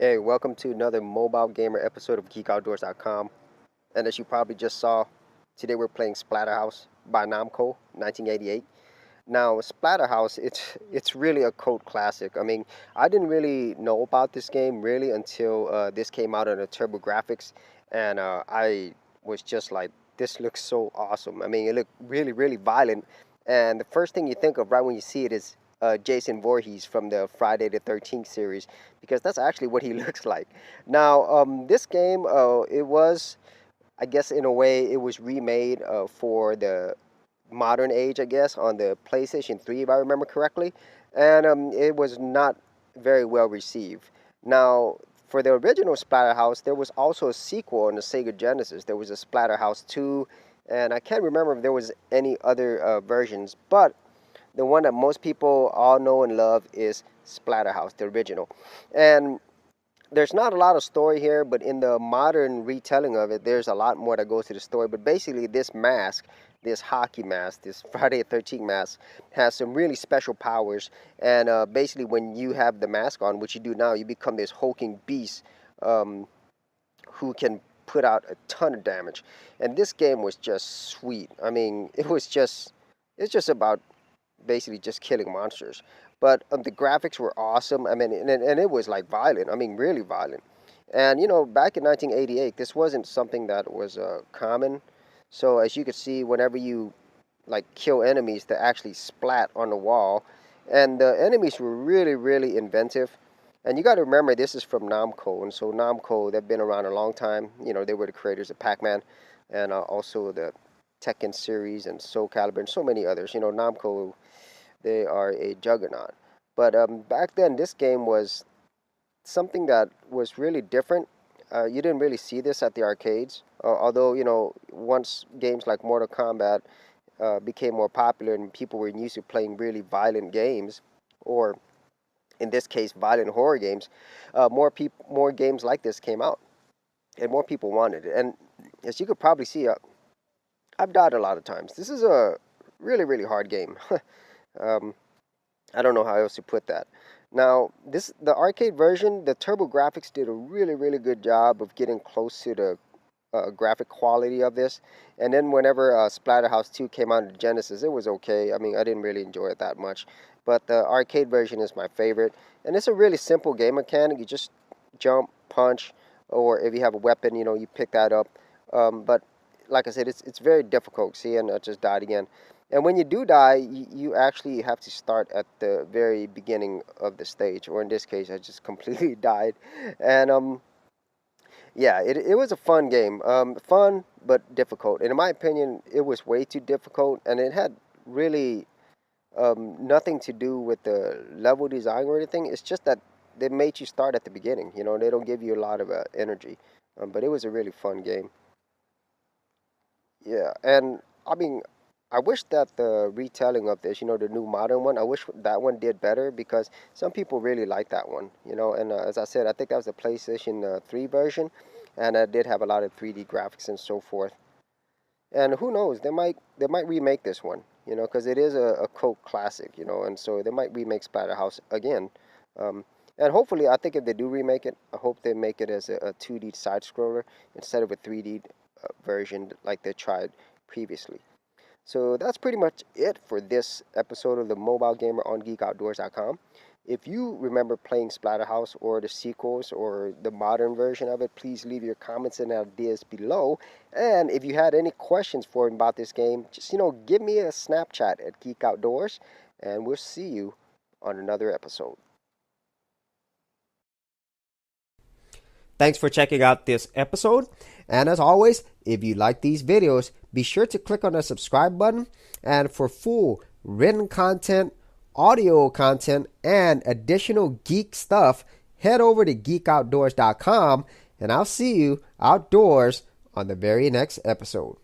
Hey, welcome to another mobile gamer episode of GeekOutdoors.com. And as you probably just saw, today we're playing Splatterhouse by Namco, 1988. Now, Splatterhouse, it's really a cult classic. I mean, I didn't really know about this game really until this came out on the TurboGrafx, and I was just like, this looks so awesome. I mean, it looked really, really violent, and the first thing you think of right when you see it is Jason Voorhees from the Friday the 13th series, because that's actually what he looks like. Now, this game, it was, I guess in a way, it was remade for the modern age, I guess, on the PlayStation 3, if I remember correctly, and it was not very well received. Now, for the original Splatterhouse, there was also a sequel on the Sega Genesis. There was a Splatterhouse 2, and I can't remember if there was any other versions, but the one that most people all know and love is Splatterhouse, the original. And there's not a lot of story here, but in the modern retelling of it, there's a lot more that goes to the story. But basically, this mask, this hockey mask, this Friday the 13th mask, has some really special powers. And basically, when you have the mask on, which you do now, you become this hulking beast um, who can put out a ton of damage. And this game was just sweet. I mean, it's just about basically just killing monsters. But the graphics were awesome. I mean, and it was like violent. I mean, really violent. And you know, back in 1988, this wasn't something that was common. So as you could see, whenever you like kill enemies, they actually splat on the wall, and the enemies were really, really inventive. And you got to remember, this is from Namco, and so Namco, they've been around a long time. You know, they were the creators of Pac-Man, and also the Tekken series and Soul Calibur and so many others. You know, Namco, they are a juggernaut. But back then, this game was something that was really different. You didn't really see this at the arcades, although, you know, once games like Mortal Kombat became more popular and people were used to playing really violent games, or in this case, violent horror games, more games like this came out, and more people wanted it. And as you could probably see, I've died a lot of times. This is a really, really hard game. um, I don't know how else to put that. Now, the arcade version, the TurboGrafx did a really, really good job of getting close to the graphic quality of this. And then whenever Splatterhouse 2 came out in Genesis, it was okay. I mean, I didn't really enjoy it that much. But the arcade version is my favorite. And it's a really simple game mechanic. You just jump, punch, or if you have a weapon, you know, you pick that up. But like I said, it's very difficult. See, and I just died again. And when you do die, you actually have to start at the very beginning of the stage, or in this case, I just completely died. And yeah, it was a fun game. Fun, but difficult. And in my opinion, it was way too difficult, and it had really nothing to do with the level design or anything. It's just that they made you start at the beginning. You know, they don't give you a lot of energy. But it was a really fun game. Yeah, and I mean, I wish that the retelling of this, you know, the new modern one, I wish that one did better because some people really like that one, you know. And as I said, I think that was the PlayStation 3 version, and it did have a lot of 3D graphics and so forth. And who knows, they might remake this one, you know, because it is a cult classic, you know, and so they might remake Splatterhouse again. Um, and hopefully, I think if they do remake it, I hope they make it as a 2D side scroller instead of a 3D version like they tried previously. So that's pretty much it for this episode of the Mobile Gamer on GeekOutdoors.com. If you remember playing Splatterhouse or the sequels or the modern version of it, please leave your comments and ideas below. And if you had any questions for me about this game, just, you know, give me a Snapchat at Geek Outdoors, and we'll see you on another episode. Thanks for checking out this episode. And as always, if you like these videos, be sure to click on the subscribe button. And for full written content, audio content, and additional geek stuff, head over to geekoutdoors.com. And I'll see you outdoors on the very next episode.